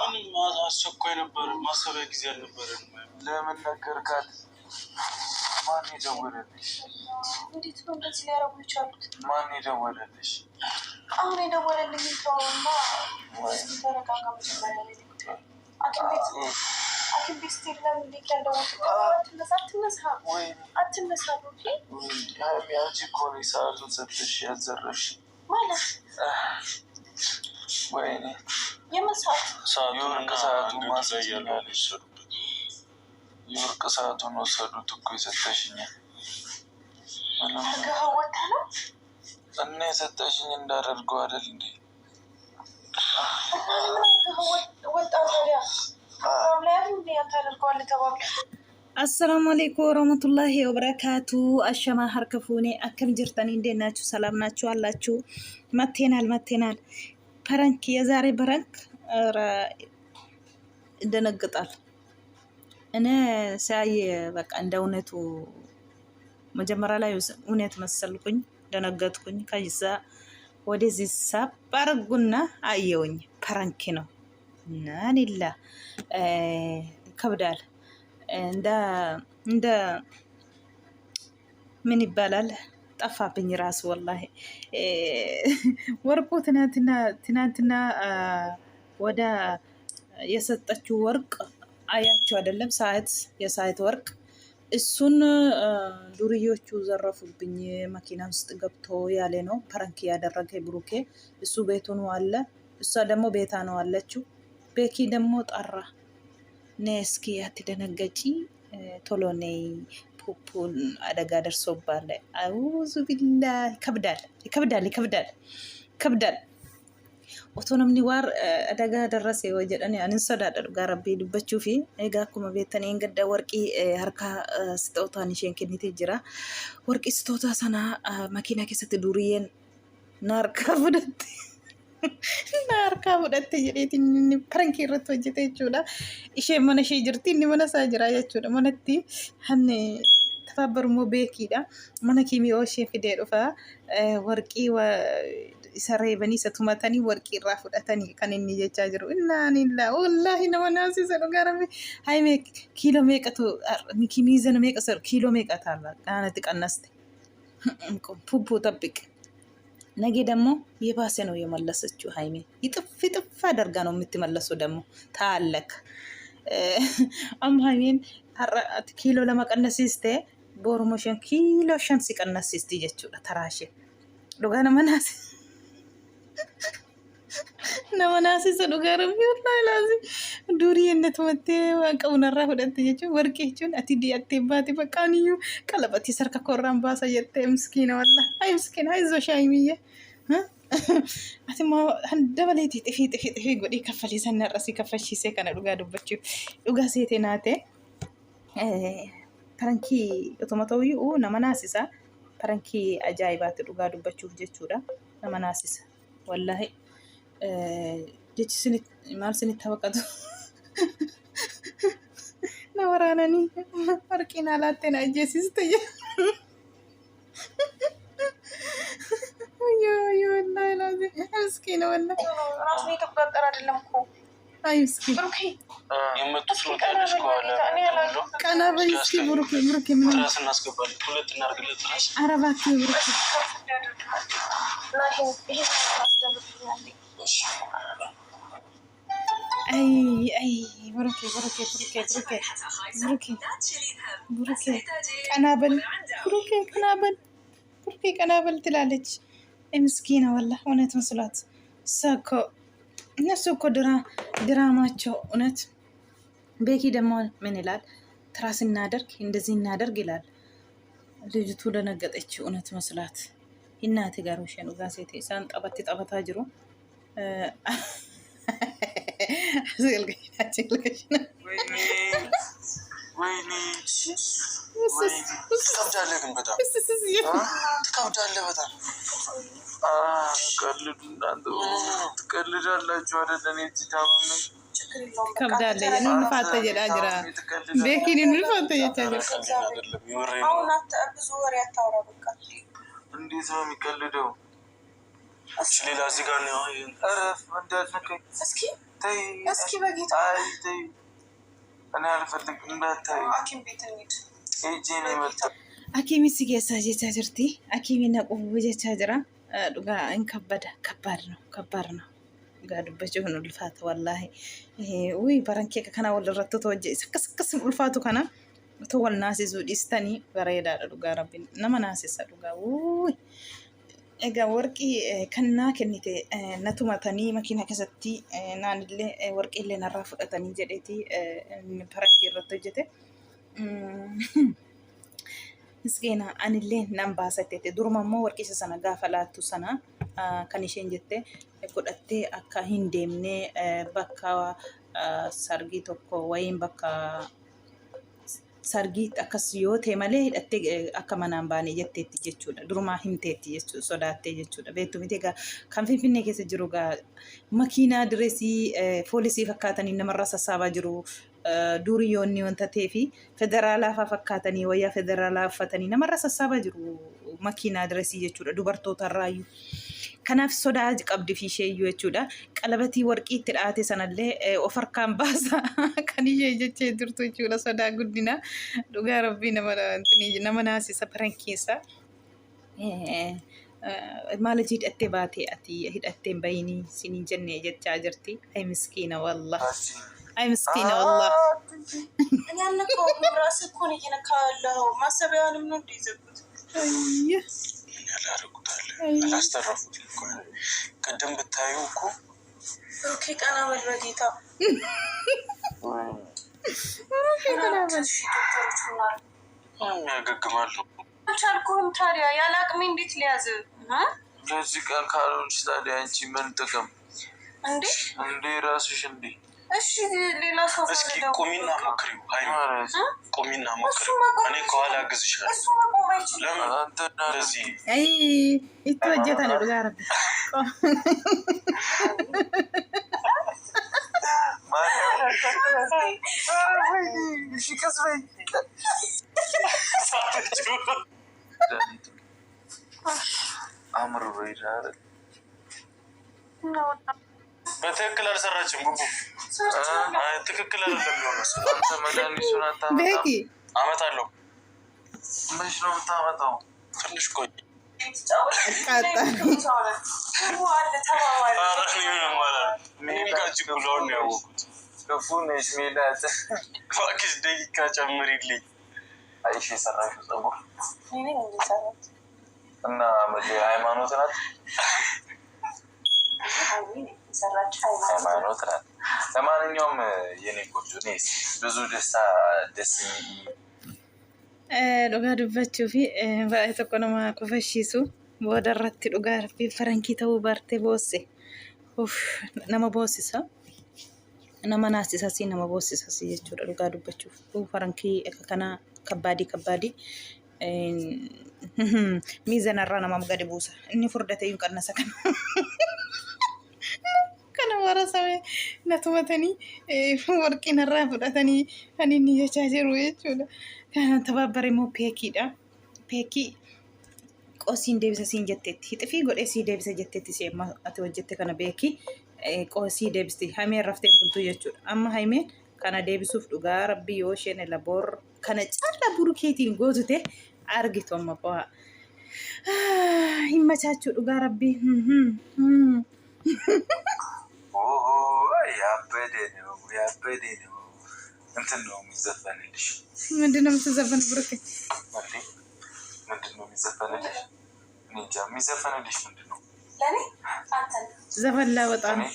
ምንም አስቸኳይ ነበር። ማሰቢያ ጊዜ አልነበረም። ለምን ነገርካት? ማን የደወለልሽ? እንዴት ነው እንደዚህ ሊያረጉ የቻሉት? ማን የደወለልሽ? አሁን የደወለልኝ ሰውማ ተረጋጋ። መጀመሪያ ሐኪም ቤት ስትሄድ ለምን እንዴት ያልደወልክ? አትነሳ። አንቺ እኮ ነሽ ሰዓቱን ሰጥተሽ ያዘረፍሽ ማለት። ወይኔ የምን ሰዓት? የወርቅ ሰዓቱን ማስያለሽ። የወርቅ ሰዓቱን ወሰዱት እኮ የሰጠሽኝ። ወታ ነው እና የሰጠሽኝ እንዳደርገው አይደል እንዴ? ወጣ ታዲያ አሰላሙ አለይኩም ወረህመቱላሂ ወበረካቱ። አሸማ ሀርከፉኔ አከም ጅርተኒ እንዴት ናችሁ? ሰላም ናችሁ አላችሁ? መቴናል ፐረንክ የዛሬ ፐረንክ እንደነግጣል። እኔ ሳይ በቃ እንደ እውነቱ መጀመሪያ ላይ እውነት መሰልኩኝ፣ ደነገጥኩኝ። ከዛ ወደዚህ ሳባርጉና አየውኝ ፐረንክ ነው እና ኒላ ከብዳል። እንደ ምን ይባላል ጠፋብኝ ራሱ ወላሂ። ወርቁ ትናንትና ወደ የሰጠችው ወርቅ አያችሁ አይደለም? የሰዓት ወርቅ እሱን ዱርዮቹ ዘረፉብኝ። መኪና ውስጥ ገብቶ ያለ ነው ፐረንክ ያደረገ ብሩኬ። እሱ ቤቱ ነው አለ፣ እሷ ደግሞ ቤታ ነው አለችው። ቤኪ ደግሞ ጠራ። ነይ እስኪ አትደነገጪ፣ ቶሎ ነይ፣ ፑፑን አደጋ ደርሶባል። አውዙ ቢላ። ይከብዳል። ኦቶኖምኒ ዋር አደጋ ደረሰ ወጀደን ያንን ሰዳደር ጋራቤ ዱበቹ ፊ ኤጋ ኩመ ቤተኔ እንገዳ ወርቂ ሀርካ ስጦታን ሸንከኒቴ ጅራ ወርቂ ስጦታ ሰና መኪና ከሰት ዱርየን ናርካ fudhatte jedheetiin parankii irratti hojjete jechuudha. Isheen mana ishee jirti, inni mana isaa jira jechuudha. Manatti hanne tafabbarummoo beekiidha. Mana kiimiyoo ishee fidee dhufa warqii isa reebanii isa tumatanii warqii irraa fudhatanii kan inni jechaa jiru. Illaa wallaahi nama naasisa dhugaa rabbi. Hayi kiiloo meeqatu miizana meeqa kiiloo meeqa taala qaanatti qannaste ፑፑ ጠብቅ። ነገ ደግሞ የባሰ ነው የመለሰችው ሃይሜ። ይጥፍ አደርጋ ነው የምትመለሰው ደግሞ ታለክ ሃይሜን ኪሎ ለመቀነስ ስቴ ቦርሞሽን ኪሎ ሸን ሲቀነስ ስቴ ጀቹ ተራሽ ዱጋ ነመናሲ ዱጋ ረቢ ወላሂ ላዚ ዱሪየነት መቴ ዋቀውነራ ሁለት ጀቹ ወርቄቹን አቲዲ አትባቲ በቃኒዩ ቀለበት ይሰርካ ኮራን ባሳ የተ ምስኪና ወላሂ አይ ምስኪና አይዞሽ ሃይሚዬ አቲማ ደበለቲ ጥፊ ጎዲ ከፈሊ ሰነራሲ ከፈሺሴ ከነ ዱጋ ዱበቹ ዱጋ ሴቴናቴ ፐረንኪ ኦቶማቶዊ ነመናሲሳ ፐረንኪ አጃይባት ዱጋ ዱበቹ ጀቹዳ ነመናሲሳ ወላሂ ጀችስኒ ማልስኒ ተወቀቱ ነወራናኒ ወርቂና ላቴና ጀሲስተየ yo wallahi lazim ምስኪን ወላሂ ራሱ የተቆጣጠረ አይደለም እኮ አይ ምስኪን ብሩኬ የመጡት ነው ታዲያ ቀና በይ እስኪ ብሩኬ ምን ራስ እናስገባለን። ሁለት እናርግለት ራስ አረባክ ብሩኬ ናሂ ይሄ አስደብኛለኝ። አይ ብሩኬ ቀናበል ትላለች። ምስኪና ወላሂ እውነት መስሏት እነሱ እኮ ድራማቸው እውነት። ቤኪ ደግሞ ምን ይላል? ትራስ እናደርግ እንደዚህ እናደርግ ይላል። ልጅቱ ደነገጠች እውነት መስላት። እናቴ ጋር ወሸኑ ጋሴቴ ሳን ጠበታ ጅሩ አስገልገሽና ወይኔ ትከብዳለህ፣ ግን በጣም ትከብዳለህ በጣም። ቀልዱ እናንተ ትቀልዳላችሁ አይደል? እኔ ትታመም ትከብዳለህ። ንፋተ ጀዳ ጅራ ቤኪን ንፋተ ጀዳ አሁን ብዙ ወሬ አታውራ። በቃ እንዴት ነው የሚቀልደው? ሌላ እዚህ ጋር ነው። እረፍ እንዳትነካኝ እስኪ ተይ፣ እስኪ በጌታ አይ ተይ፣ እኔ አልፈልግም እንዳታይ። ሐኪም ቤት እንሂድ። ሂጂ ነው የመጣው። ሐኪም ሲገሳ ጀቻ ጅርቲ ሐኪም ነቁ ጀቻ ጅራ ዱጋ እንከበደ ከባድ ነው ጋዱበች ሆኖ ልፋት ወላሂ ወይ በረንኬ ከና ወልረቱ ተወጀ ስክስክስ ልፋቱ ከና ተወልናሲ ዙዲስተኒ በረዳ ዱጋ ረቢን ነመናሲ ሰዱጋ ወይ egaa warqii kannaa kennite natumatanii makiina keessatti naanillee warqii illee narraa fudhatanii jedheeti parankii irratti hojjete. Miskeena anillee nan baasatte duruma immoo warqii isa sana gaafa laattu sana kan isheen jette godhattee akka hin deemne bakka sargii tokko wayiin bakka sargii akkas yoo ta'e malee hidhattee akka manaan baanee jetteetti jechuudha. Durumaa himteetti jechuudha. Sodaattee jechuudha. Beektu miti egaa kan Finfinnee keessa jiru egaa makiinaa direesii poolisii fakkaatanii namarraa sassaabaa jiru. Duuriyoonni wanta ta'eefi federaalaa fakkaatanii wayyaa federaalaa uffatanii namarraa sassaabaa jiru makiinaa direesii jechuudha. Dubartoota irraayyuu. Kanaaf sodaa qabdi fi isheeyyuu jechuudha. Qalabatii warqii itti dhaate sanallee of harkaan baasa kan ishee jechee jirtu jechuudha. Sodaa guddina dhugaa rabbii nama naasisa parankeessa. Maal hidhattee baatee ati hidhatteen bayinii siniin jennee jechaa jirti. Ay miskiina wallah. Ay miskiina wallah. እኔ አልነካሁም። ራስህ እኮ ነው እየነካህ ያለኸው። ማሰቢያውንም ነው እንደይዘጉት አላስተረፉት እኮ ቅድም ብታዩ እኮ ኦኬ ቀና በል በጌታ ያገግማሉ። አልቻልኩም ታዲያ ያለ አቅሜ እንዴት ሊያዝ ለዚህ ቀን ካልሆንሽ ታዲያ አንቺ ምን ጥቅም እንዴ ራስሽ እንዴ እሺ ሌላ ሰው እስኪ ቁሚና ሞክሪው። አይ ቁሚና ሞክሪው። እኔ ከኋላ አግዝሻለሁ። እሱ መቆም አይችልም። ለምን አንተ እንደዚህ አይ ይተወጀታ ነው ጋር እሺ ከስበይ አምሮ ይራረ በትክክል አልሰራችም። ጉቡ ትክክል አይደለም የሚሆነው። አንተ መድኃኒቱን አታመጣም። ቤኪ አመጣለሁ። መች ነው የምታመጣው? ትንሽ ቆይ። ሚልካችሁ ብለውን ነው ያወቁት። ክፉ ነሽ ሜላት፣ እባክሽ ደቂቃ ጨምሪልኝ። አይሽ የሰራሽው ፀጉር እና ሃይማኖት ናት ሃይማኖት ናት። ለማንኛውም የኔ ቆንጆ ብዙ ደስ dhugaa dubbachuu fi baay'ee tokko nama kofashiisu booda irratti dhugaa fi farankii ta'uu baarte boosse nama boossisa nama naasisas nama boossisas jechuudha. Dhugaa dubbachuuf farankii akka kanaa kabbaadii miizanarraa nama gadi buusa. Inni furdate iyyuu qannasa kana. Kana warasame natumatanii warqii narraa fudhatanii kan inni jechaa jiru jechuudha. Kan tabaabare immoo peekiidha. Peekii qoosiin deebisa siin jetteetti. Hixifii godhee sii deebisa jetteetti si amma ati hojjette kana beekii qoosii deebisti. Haimeen rafteen bultuu jechuudha. Amma haimeen kana deebisuuf dhugaa rabbii yoo isheen laboor kana caalaa burukeetiin gootute argitu amma bo'aa. Hin machaachuu dhugaa rabbii. ያበደ ነው እንትን ነው የሚዘፈንልሽ። ምንድን ነው የምትዘፈን ብሩኬ? ምንድን ነው የሚዘፈንልሽ? እንጃ የሚዘፈንልሽ ምንድን ነው? ዘፈን ላወጣ ነው።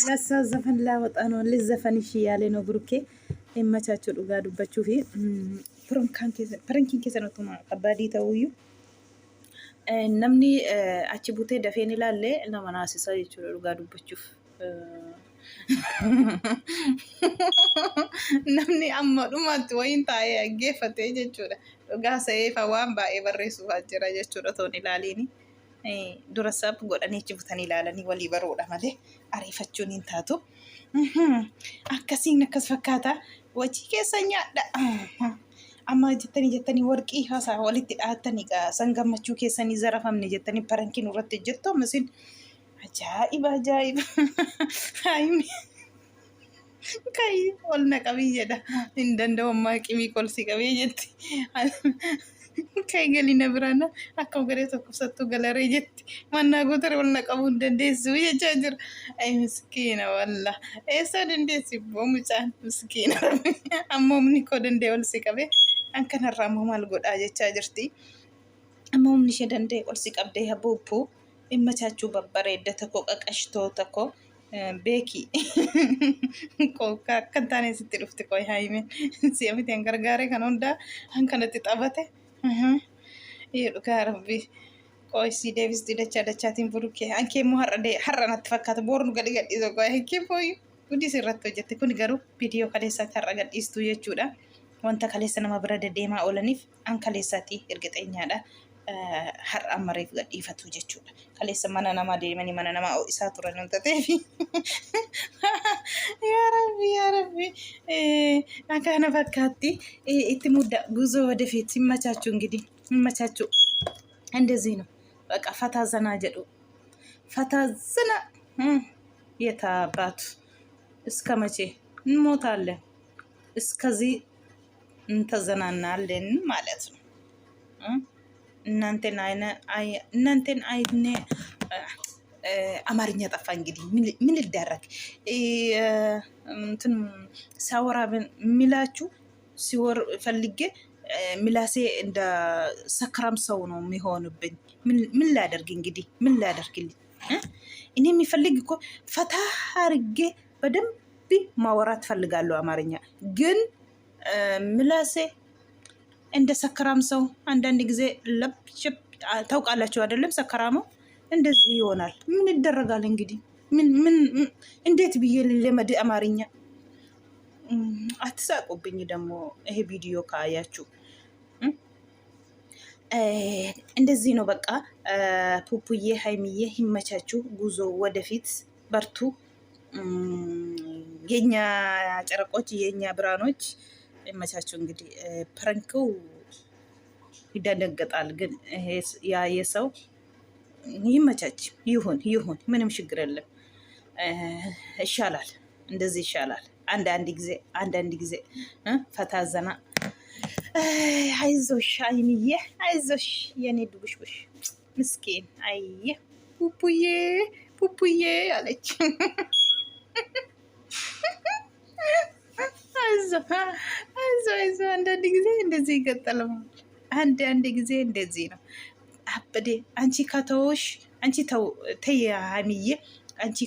ለሳ ዘፈን ላወጣ ነው። ልዘፈንሽ እያለ ነው ብሩኬ። ይመቻችሁ ዱጋ ዱባችሁ ፊ ፕራንኪን keessa ነው ተማ ከባዲ ተውዩ namni achi butee dafeen ilaalle nama naasisa jechuudha. Dhugaa dubbachuuf namni amma dhumaatti wayiin taa'ee dhaggeeffate jechuudha. Dhugaa sa'eefa waan baay'ee barreessuuf jira jechuudha. Toon ilaaliini dura saap godhanii achi butanii ilaalanii walii baruudha malee ariifachuun hin taatu. Akkasiin akkas fakkaata wajji keessa nyaadha. amma jettanii warqii haasaa walitti dhaatanii san gammachuu keessanii zarafamne jettanii parankiin irratti jettu ammasin ajaa'iba kai ol naqabii jedha hin danda'u ammaa qimii kolsi qabee jetti kai galina biraana akkam garee tokkobsattuu galaree jetti mannaa guutare ol naqabuu hin dandeessu jechaa jira ay miskiina walla eessaa dandeessi boo mucaan miskiina ammoo humni koo danda'e ol si qabee an kanarraa ammoo maal godhaa jechaa jirti ammoo humni ishee danda'e ol si qabdee habuubbuu dhimma chaachuu babbareedda tokko qaqashtoo tokko beeki kan taane sitti dhufti qoy haayime si'a miti an gargaare kan hundaa an kanatti xabate dhugaa rabbi qoy si deebistii dachaatiin burukee ankee immoo har'a natti fakkaata boornu gadi gadhiisoo qoy ankee fooyyu guddi sirratti hojjette kun garuu viidiyoo kaleessaatti har'a gadhiistuu jechuudha wanta kaleessa nama bira deddeemaa oolaniif an kaleessaatti ergixeenyaadha har'a ammareef gadhiifatu jechuudha kaleessa mana namaa deemanii mana namaa isaa turan wanta ta'eefi yaa rabbi akkana fakkaatti itti mudda guzoo ወደፊት ሲመቻችሁ እንግዲህ ይመቻችሁ እንደዚህ ነው በቃ ፈታ ዘና ጀዱ ፈታ ዘና የታባቱ እስከ መቼ እንሞታለን እስከዚህ እንተዘናናለን ማለት ነው እናንተን አይነ አማርኛ ጠፋ እንግዲህ ምን ልደረግ እንትን ሳወራ ሚላችሁ ሲወር ፈልጌ ሚላሴ እንደ ሰክራም ሰው ነው የሚሆንብኝ ምን ላደርግ እንግዲህ ምን ላደርግልኝ እኔ የሚፈልግ እኮ ፈታ አርጌ በደንብ ማወራት ፈልጋለሁ አማርኛ ግን ሚላሴ እንደ ሰክራም ሰው አንዳንድ ጊዜ ለብሽብ ታውቃላችሁ አይደለም ሰክራሙ እንደዚህ ይሆናል ምን ይደረጋል እንግዲህ ምን እንዴት ብዬ ለመድ አማርኛ አትሳቁብኝ ደግሞ ይሄ ቪዲዮ ካያችሁ እንደዚህ ነው በቃ ፑፑዬ ሃይሚዬ ይመቻችሁ ጉዞ ወደፊት በርቱ የኛ ጨረቆች የኛ ብራኖች ይመቻችሁ እንግዲህ ፕራንኩ ይደነገጣል ግን ያ የሰው ይመቻች ይሁን ምንም ችግር የለም ይሻላል እንደዚህ ይሻላል አንዳንድ ጊዜ ፈታ ዘና አይዞሽ አይንዬ አይዞሽ የኔ ድቡሽቡሽ ምስኪን አየ ፑፑዬ አለች አይዞ አንዳንድ ጊዜ እንደዚህ ይገጠላል አንዳንድ ጊዜ እንደዚህ ነው አበዴ አንቺ ከተውሽ አንቺ ተይ ሀይሚዬ አንቺ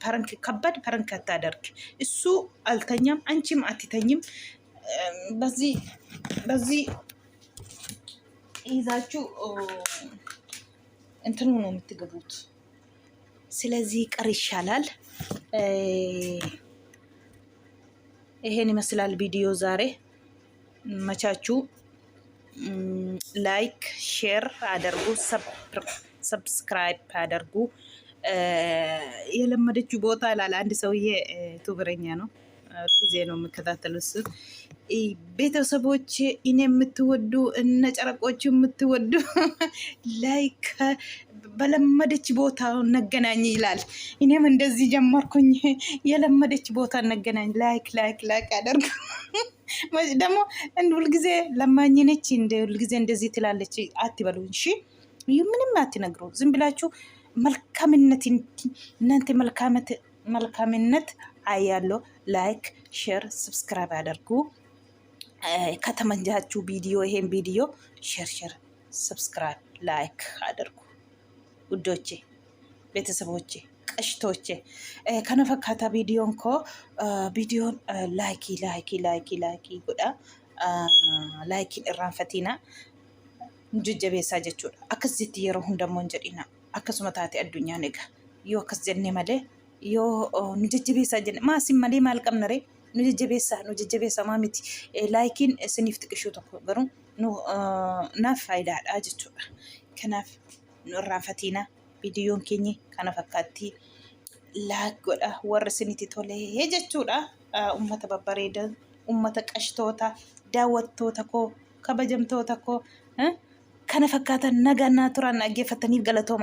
ፓረንክ ከባድ ፓረንክ አታደርግ እሱ አልተኛም አንቺም አትተኝም በዚህ ይዛችሁ እንትኑ ነው የምትገቡት ስለዚህ ቀር ይሻላል ይሄን ይመስላል ቪዲዮ ዛሬ መቻችሁ ላይክ ሼር አድርጉ ሰብስክራይብ አድርጉ የለመደችው ቦታ ላለ አንድ ሰውዬ ቱብረኛ ነው ጊዜ ነው የምከታተሉት ቤተሰቦች እኔ የምትወዱ እነ ጨረቆች የምትወዱ ላይክ በለመደች ቦታ ነገናኝ ይላል እኔም እንደዚህ ጀመርኩኝ የለመደች ቦታ ነገናኝ ላይክ አድርጉ ደግሞ ሁልጊዜ ለማኝ ነች ሁልጊዜ እንደዚህ ትላለች አትበሉ እሺ ምንም አትነግሩ ዝም ብላችሁ መልካምነት እናንተ መልካምነት አያለው ላይክ ሼር ሰብስክራይብ አድርጉ ከተመቻችሁ ቪዲዮ ይሄን ቪዲዮ ሼር ሰብስክራይብ ላይክ አድርጉ ውዶቼ ቤተሰቦቼ ቀሽቶቼ ከነፈካታ ቪዲዮን ላይክ ጎዳ ላይኪን እራንፈቲና ጅጀቤሳ ጀቹudha akkasitti yeroo hundamoo jedhina akkasuma taate addunyaa nega yoo akkas jenne malee yoo nu jajjabeessaa jenne maasin malee maal qabna ree nu jajjabeessaa maa miti laayikiin isiniif xiqqishuu tokko garuu naaf faayidaadha jechuudha kanaaf nu irraanfatiina viidiyoon keenya kana fakkaatti laak godha warra isinitti tolee jechuudha ummata babbareeda ummata qashtoota daawwattoota koo kabajamtoota koo kana fakkaatan nagaa turan dhaggeeffataniif galatooma.